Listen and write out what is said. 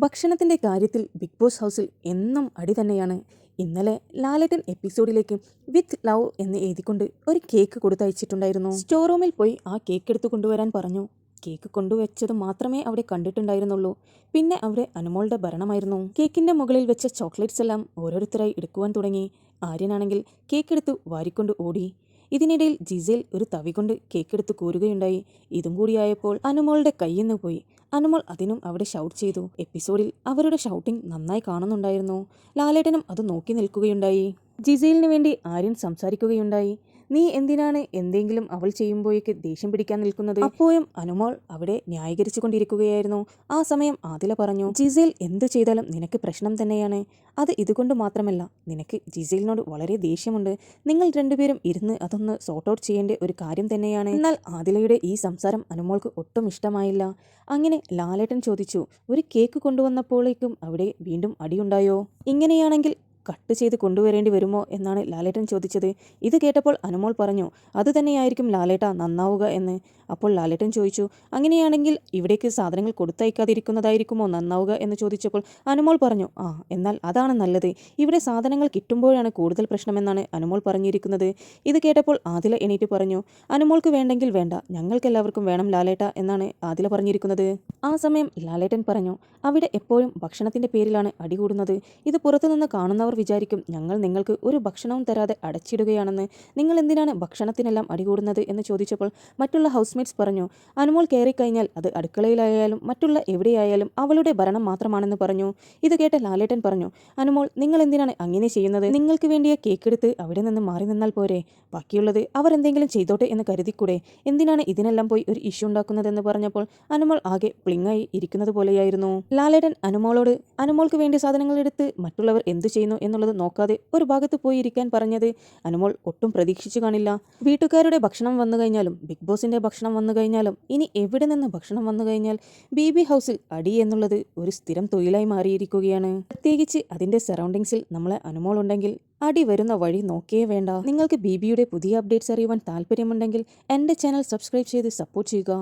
ഭക്ഷണത്തിൻ്റെ കാര്യത്തിൽ big boss ഹൗസിൽ എന്നും അടി തന്നെയാണ്. ഇന്നലെ ലാലേട്ടൻ എപ്പിസോഡിലേക്ക് വിത്ത് ലവ് എന്ന് എഴുതിക്കൊണ്ട് ഒരു കേക്ക് കൊടുത്തയച്ചിട്ടുണ്ടായിരുന്നു. സ്റ്റോർ റൂമിൽ പോയി ആ കേക്ക് എടുത്തു കൊണ്ടുവരാൻ പറഞ്ഞു. കേക്ക് കൊണ്ടുവച്ചത് മാത്രമേ അവിടെ കണ്ടിട്ടുണ്ടായിരുന്നുള്ളൂ. പിന്നെ അവിടെ അനുമോളുടെ ഭരണമായിരുന്നു. കേക്കിൻ്റെ മുകളിൽ വെച്ച ചോക്ലേറ്റ്സ് എല്ലാം ഓരോരുത്തരായി എടുക്കുവാൻ തുടങ്ങി. ആര്യനാണെങ്കിൽ കേക്ക് എടുത്തു വാരിക്കൊണ്ട് ഓടി. ഇതിനിടയിൽ ജിസേൽ ഒരു തവി കൊണ്ട് കേക്കെടുത്ത് കോരുകയുണ്ടായി. ഇതും കൂടിയായപ്പോൾ അനുമോളുടെ കയ്യിൽ നിന്ന് പോയി. അനുമോൾ അതിനും അവിടെ ഷൗട്ട് ചെയ്തു. എപ്പിസോഡിൽ അവരുടെ ഷൗട്ടിംഗ് നന്നായി കാണുന്നുണ്ടായിരുന്നു. ലാലേട്ടനും അത് നോക്കി നിൽക്കുകയുണ്ടായി. ജിസേലിന് വേണ്ടി ആര്യൻ സംസാരിക്കുകയുണ്ടായി. നീ എന്തിനാണ് എന്തെങ്കിലും അവൾ ചെയ്യുമ്പോഴേക്ക് ദേഷ്യം പിടിക്കാൻ നിൽക്കുന്നത്? അപ്പോഴും അനുമോൾ അവിടെ ന്യായീകരിച്ചു കൊണ്ടിരിക്കുകയായിരുന്നു. ആ സമയം ആദില പറഞ്ഞു, ജിസേൽ എന്തു ചെയ്താലും നിനക്ക് പ്രശ്നം തന്നെയാണ്. അത് ഇതുകൊണ്ട് മാത്രമല്ല, നിനക്ക് ജിസേലിനോട് വളരെ ദേഷ്യമുണ്ട്. നിങ്ങൾ രണ്ടുപേരും ഇരുന്ന് അതൊന്ന് സോർട്ട് ഔട്ട് ചെയ്യേണ്ട ഒരു കാര്യം തന്നെയാണ്. എന്നാൽ ആദിലയുടെ ഈ സംസാരം അനുമോൾക്ക് ഒട്ടും ഇഷ്ടമായില്ല. അങ്ങനെ ലാലേട്ടൻ ചോദിച്ചു, ഒരു കേക്ക് കൊണ്ടുവന്നപ്പോഴേക്കും അവിടെ വീണ്ടും അടിയുണ്ടായോ? ഇങ്ങനെയാണെങ്കിൽ കട്ട് ചെയ്ത് കൊണ്ടുവരേണ്ടി വരുമോ എന്നാണ് ലാലേട്ടൻ ചോദിച്ചത്. ഇത് കേട്ടപ്പോൾ അനുമോൾ പറഞ്ഞു, അത് തന്നെയായിരിക്കും ലാലേട്ട നന്നാവുക എന്ന്. അപ്പോൾ ലാലേട്ടൻ ചോദിച്ചു, അങ്ങനെയാണെങ്കിൽ ഇവിടേക്ക് സാധനങ്ങൾ കൊടുത്തയക്കാതിരിക്കുന്നതായിരിക്കുമോ നന്നാവുക എന്ന് ചോദിച്ചപ്പോൾ അനുമോൾ പറഞ്ഞു, എന്നാൽ അതാണ് നല്ലത്. ഇവിടെ സാധനങ്ങൾ കിട്ടുമ്പോഴാണ് കൂടുതൽ പ്രശ്നമെന്നാണ് അനുമോൾ പറഞ്ഞിരിക്കുന്നത്. ഇത് കേട്ടപ്പോൾ ആദില എണീറ്റ് പറഞ്ഞു, അനുമോൾക്ക് വേണ്ടെങ്കിൽ വേണ്ട, ഞങ്ങൾക്കെല്ലാവർക്കും വേണം ലാലേട്ട എന്നാണ് ആദില പറഞ്ഞിരിക്കുന്നത്. ആ സമയം ലാലേട്ടൻ പറഞ്ഞു, അവിടെ എപ്പോഴും ഭക്ഷണത്തിൻ്റെ പേരിലാണ് അടികൂടുന്നത്. ഇത് പുറത്തുനിന്ന് കാണുന്നവർ വിചാരിക്കും ഞങ്ങൾ നിങ്ങൾക്ക് ഒരു ഭക്ഷണവും തരാതെ അടച്ചിടുകയാണെന്ന്. നിങ്ങൾ എന്തിനാണ് ഭക്ഷണത്തിനെല്ലാം അടികൂടുന്നത് എന്ന് ചോദിച്ചപ്പോൾ മറ്റുള്ള ഹൗസ്മേറ്റ്സ് പറഞ്ഞു, അനുമോൾ കയറിക്കഴിഞ്ഞാൽ അത് അടുക്കളയിലായാലും മറ്റുള്ള എവിടെയായാലും അവളുടെ ഭരണം മാത്രമാണെന്ന് പറഞ്ഞു. ഇത് കേട്ട ലാലേട്ടൻ പറഞ്ഞു, അനുമോൾ നിങ്ങൾ എന്തിനാണ് അങ്ങനെ ചെയ്യുന്നത്? നിങ്ങൾക്ക് വേണ്ടിയ കേക്കെടുത്ത് അവിടെ നിന്ന് മാറി നിന്നാൽ പോരെ? ബാക്കിയുള്ളത് അവർ എന്തെങ്കിലും ചെയ്തോട്ടെ എന്ന് കരുതിക്കൂടെ? എന്തിനാണ് ഇതിനെല്ലാം പോയി ഒരു ഇഷ്യൂ ഉണ്ടാക്കുന്നതെന്ന് പറഞ്ഞപ്പോൾ അനുമോൾ ആകെ പ്ലിങ്ങായി ഇരിക്കുന്നത് പോലെയായിരുന്നു. ലാലേട്ടൻ അനുമോളോട് അനുമോൾക്ക് വേണ്ടി സാധനങ്ങൾ എടുത്ത് മറ്റുള്ളവർ എന്തു ചെയ്യുന്നു എന്നുള്ളത് നോക്കാതെ ഒരു ഭാഗത്ത് പോയി ഇരിക്കാൻ പറഞ്ഞത് അനുമോൾ ഒട്ടും പ്രതീക്ഷിച്ചു കാണില്ല. വീട്ടുകാരുടെ ഭക്ഷണം വന്നു കഴിഞ്ഞാലും ബിഗ് ബോസിന്റെ ഭക്ഷണം വന്നു കഴിഞ്ഞാലും ഇനി എവിടെ നിന്ന് ഭക്ഷണം വന്നു കഴിഞ്ഞാൽ BB ഹൗസിൽ അടി എന്നുള്ളത് ഒരു സ്ഥിരം തൊഴിലായി മാറിയിരിക്കുകയാണ്. പ്രത്യേകിച്ച് അതിന്റെ സറൗണ്ടിങ്സിൽ നമ്മളെ അനുമോൾ ഉണ്ടെങ്കിൽ അടി വരുന്ന വഴി നോക്കേ വേണ്ട. നിങ്ങൾക്ക് BBയുടെ പുതിയ അപ്ഡേറ്റ്സ് അറിയുവാൻ താല്പര്യമുണ്ടെങ്കിൽ എൻ്റെ ചാനൽ സബ്സ്ക്രൈബ് ചെയ്ത് സപ്പോർട്ട് ചെയ്യുക.